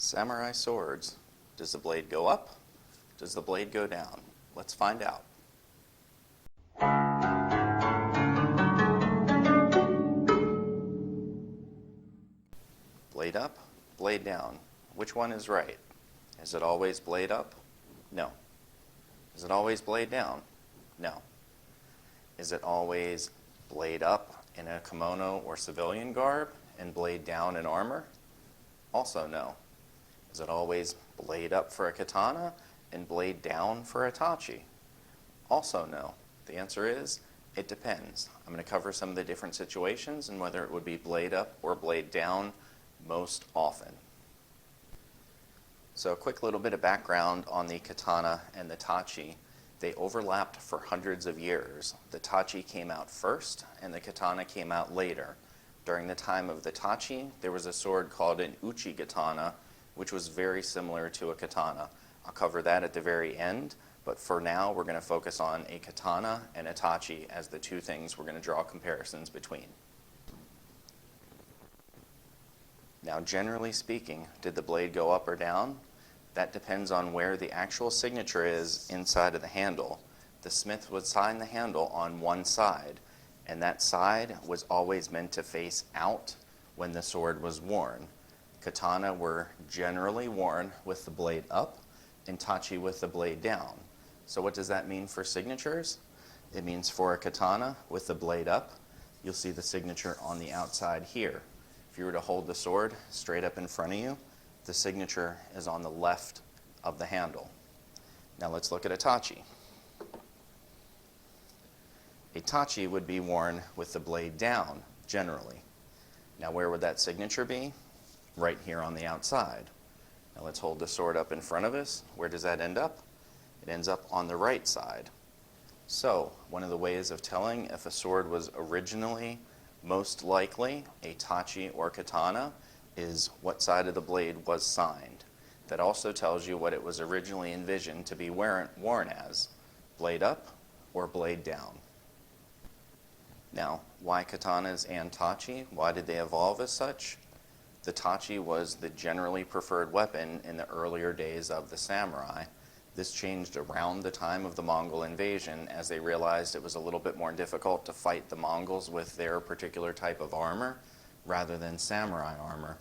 Samurai swords. Does the blade go up? Does the blade go down? Let's find out. Blade up, blade down. Which one is right? Is it always blade up? No. Is it always blade down? No. Is it always blade up in a kimono or civilian garb and blade down in armor? Also no. Is it always blade up for a katana and blade down for a tachi? Also no. The answer is, it depends. I'm going to cover some of the different situations and whether it would be blade up or blade down most often. So a quick little bit of background on the katana and the tachi. They overlapped for hundreds of years. The tachi came out first and the katana came out later. During the time of the tachi, there was a sword called an Uchigatana, which was very similar to a katana. I'll cover that at the very end, but for now we're going to focus on a katana and a tachi as the two things we're going to draw comparisons between. Now, generally speaking, did the blade go up or down? That depends on where the actual signature is inside of the handle. The smith would sign the handle on one side, and that side was always meant to face out when the sword was worn. Katana were generally worn with the blade up, and tachi with the blade down. So what does that mean for signatures? It means for a katana with the blade up, you'll see the signature on the outside here. If you were to hold the sword straight up in front of you, the signature is on the left of the handle. Now let's look at a tachi. A tachi would be worn with the blade down, generally. Now where would that signature be? Right here on the outside. Now let's hold the sword up in front of us. Where does that end up? It ends up on the right side. So one of the ways of telling if a sword was originally most likely a tachi or katana is what side of the blade was signed. That also tells you what it was originally envisioned to be worn as, blade up or blade down. Now, why katanas and tachi? Why did they evolve as such? The tachi was the generally preferred weapon in the earlier days of the samurai. This changed around the time of the Mongol invasion as they realized it was a little bit more difficult to fight the Mongols with their particular type of armor rather than samurai armor.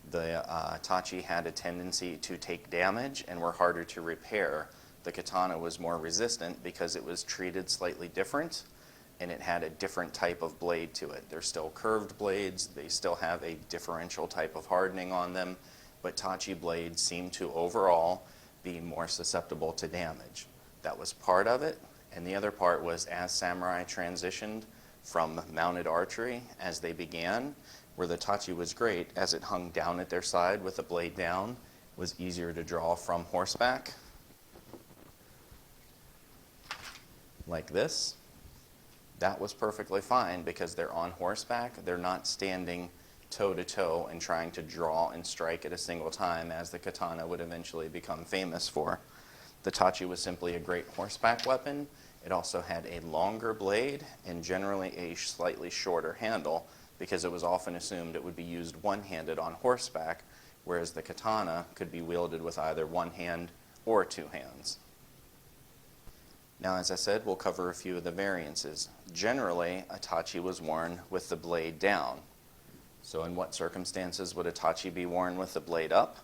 The tachi had a tendency to take damage and were harder to repair. The katana was more resistant because it was treated slightly different and it had a different type of blade to it. They're still curved blades, they still have a differential type of hardening on them, but tachi blades seem to overall be more susceptible to damage. That was part of it, and the other part was as samurai transitioned from mounted archery as they began, where the tachi was great as it hung down at their side with the blade down, was easier to draw from horseback, like this. That was perfectly fine because they're on horseback, they're not standing toe-to-toe and trying to draw and strike at a single time as the katana would eventually become famous for. The tachi was simply a great horseback weapon. It also had a longer blade and generally a slightly shorter handle because it was often assumed it would be used one-handed on horseback, whereas the katana could be wielded with either one hand or two hands. Now, as I said, we'll cover a few of the variances. Generally, a tachi was worn with the blade down. So in what circumstances would a tachi be worn with the blade up?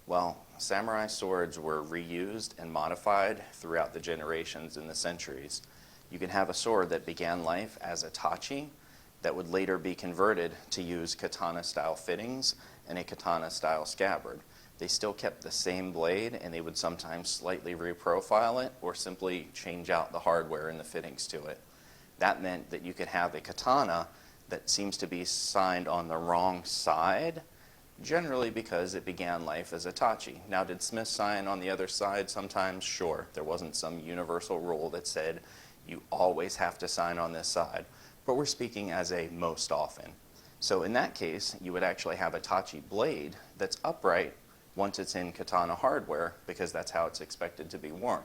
Well, samurai swords were reused and modified throughout the generations and the centuries. You can have a sword that began life as a tachi that would later be converted to use katana-style fittings and a katana-style scabbard. They still kept the same blade, and they would sometimes slightly reprofile it or simply change out the hardware and the fittings to it. That meant that you could have a katana that seems to be signed on the wrong side, generally because it began life as a tachi. Now, did smiths sign on the other side sometimes? Sure. There wasn't some universal rule that said you always have to sign on this side, but we're speaking as a most often. So in that case, you would actually have a tachi blade that's upright once it's in katana hardware, because that's how it's expected to be worn.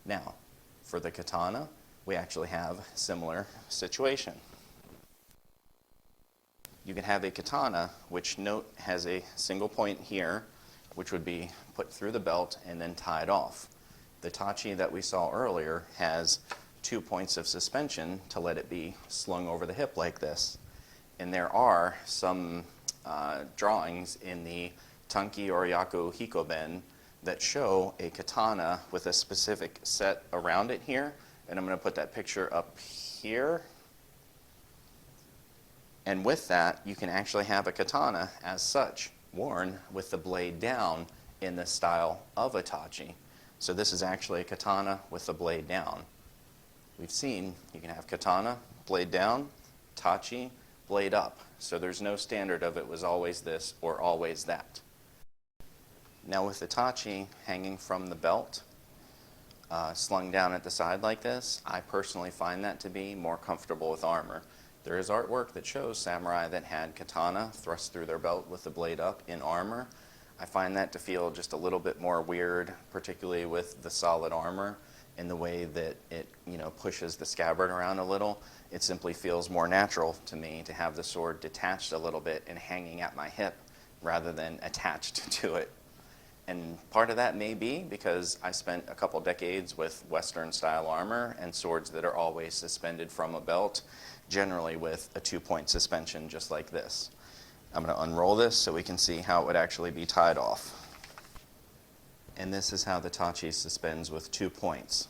Now, for the katana, we actually have a similar situation. You can have a katana, which note has a single point here, which would be put through the belt and then tied off. The tachi that we saw earlier has 2 points of suspension to let it be slung over the hip like this. And there are some drawings in the Tanki or Yaku Hikoben that show a katana with a specific set around it here. And I'm going to put that picture up here. And with that, you can actually have a katana as such, worn with the blade down in the style of a tachi. So this is actually a katana with the blade down. We've seen you can have katana, blade down, tachi, blade up. So there's no standard of it was always this or always that. Now with the tachi hanging from the belt, slung down at the side like this, I personally find that to be more comfortable with armor. There is artwork that shows samurai that had katana thrust through their belt with the blade up in armor. I find that to feel just a little bit more weird, particularly with the solid armor and the way that it, pushes the scabbard around a little. It simply feels more natural to me to have the sword detached a little bit and hanging at my hip rather than attached to it. And part of that may be because I spent a couple decades with Western style armor and swords that are always suspended from a belt, generally with a 2-point suspension just like this. I'm going to unroll this so we can see how it would actually be tied off. And this is how the tachi suspends with 2 points.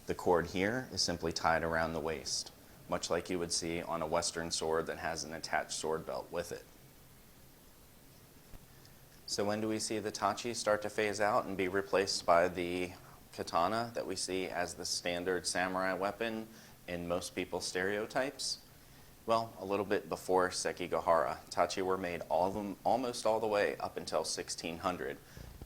The cord here is simply tied around the waist, much like you would see on a Western sword that has an attached sword belt with it. So when do we see the tachi start to phase out and be replaced by the katana that we see as the standard samurai weapon in most people's stereotypes? Well, a little bit before Sekigahara. Tachi were made almost all the way up until 1600.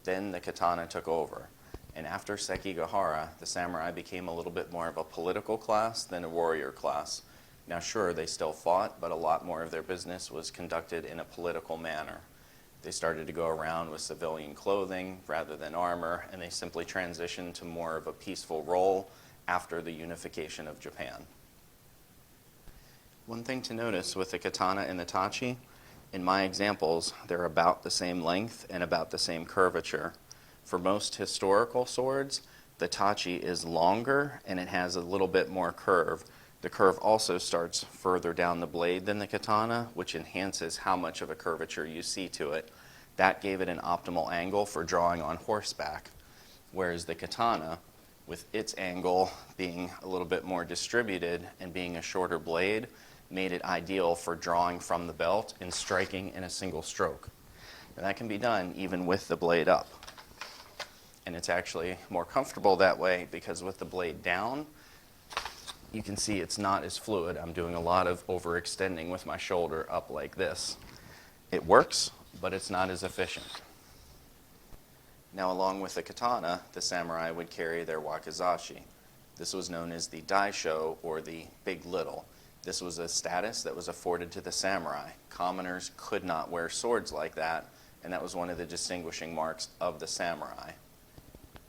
Then the katana took over. And after Sekigahara, the samurai became a little bit more of a political class than a warrior class. Now sure, they still fought, but a lot more of their business was conducted in a political manner. They started to go around with civilian clothing rather than armor, and they simply transitioned to more of a peaceful role after the unification of Japan. One thing to notice with the katana and the tachi, in my examples, they're about the same length and about the same curvature. For most historical swords, the tachi is longer and it has a little bit more curve. The curve also starts further down the blade than the katana, which enhances how much of a curvature you see to it. That gave it an optimal angle for drawing on horseback, whereas the katana, with its angle being a little bit more distributed and being a shorter blade, made it ideal for drawing from the belt and striking in a single stroke. And that can be done even with the blade up. And it's actually more comfortable that way because with the blade down, you can see it's not as fluid. I'm doing a lot of overextending with my shoulder up like this. It works, but it's not as efficient. Now, along with the katana, the samurai would carry their wakizashi. This was known as the Daisho, or the big little. This was a status that was afforded to the samurai. Commoners could not wear swords like that, and that was one of the distinguishing marks of the samurai.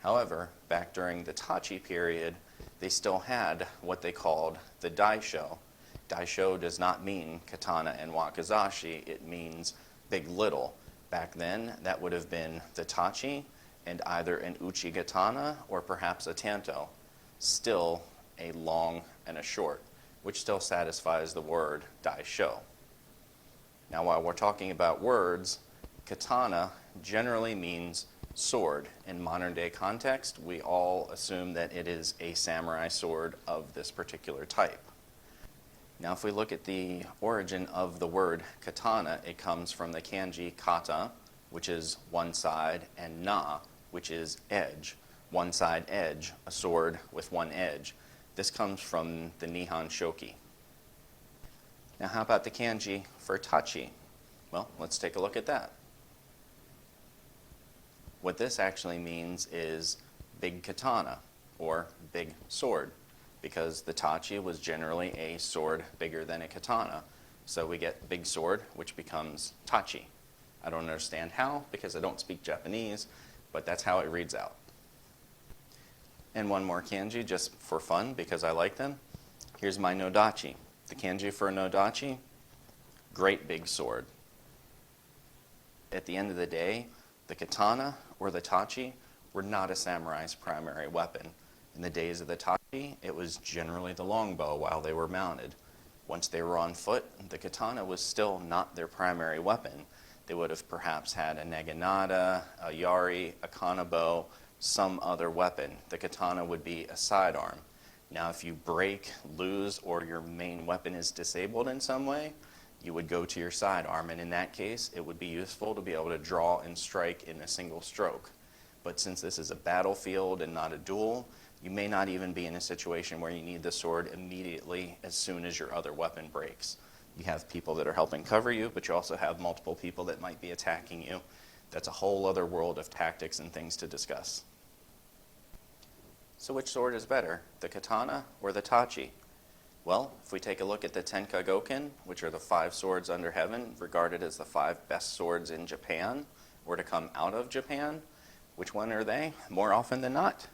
However, back during the Tachi period, they still had what they called the Daisho. Daisho does not mean katana and wakizashi, it means big little. Back then, that would have been the Tachi and either an Uchigatana or perhaps a Tanto. Still a long and a short, which still satisfies the word Daisho. Now, while we're talking about words, katana generally means sword. In modern day context, we all assume that it is a samurai sword of this particular type. Now, if we look at the origin of the word katana, it comes from the kanji kata, which is one side, and na, which is edge. One side edge, a sword with one edge. This comes from the Nihon Shoki. Now, how about the kanji for tachi? Well, let's take a look at that. What this actually means is big katana, or big sword, because the tachi was generally a sword bigger than a katana. So we get big sword, which becomes tachi. I don't understand how, because I don't speak Japanese, but that's how it reads out. And one more kanji, just for fun, because I like them. Here's my nodachi. The kanji for nodachi, great big sword. At the end of the day, the katana or the tachi were not a samurai's primary weapon. In the days of the Tachi, it was generally the longbow while they were mounted. Once they were on foot, the katana was still not their primary weapon. They would have perhaps had a naginata, a yari, a kanabo, some other weapon. The katana would be a sidearm. Now, if you break, lose, or your main weapon is disabled in some way, you would go to your sidearm, and in that case, it would be useful to be able to draw and strike in a single stroke. But since this is a battlefield and not a duel, you may not even be in a situation where you need the sword immediately as soon as your other weapon breaks. You have people that are helping cover you, but you also have multiple people that might be attacking you. That's a whole other world of tactics and things to discuss. So which sword is better, the katana or the tachi? Well, if we take a look at the Tenkagoken, which are the 5 swords under heaven, regarded as the 5 best swords in Japan, or to come out of Japan, which one are they? More often than not,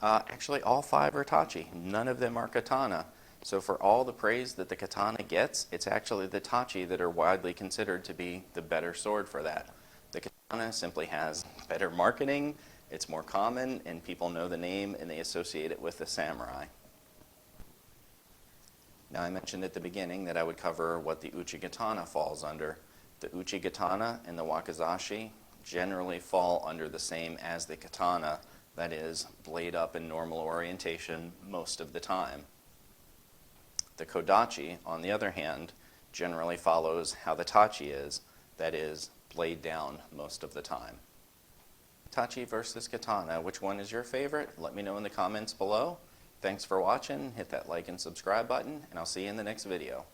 actually all 5 are tachi. None of them are katana. So for all the praise that the katana gets, it's actually the tachi that are widely considered to be the better sword for that. The katana simply has better marketing, it's more common, and people know the name and they associate it with the samurai. Now, I mentioned at the beginning that I would cover what the Uchigatana falls under. The Uchigatana and the Wakizashi generally fall under the same as the katana, that is, blade up in normal orientation most of the time. The Kodachi, on the other hand, generally follows how the Tachi is, that is, blade down most of the time. Tachi versus katana, which one is your favorite? Let me know in the comments below. Thanks for watching. Hit that like and subscribe button, and I'll see you in the next video.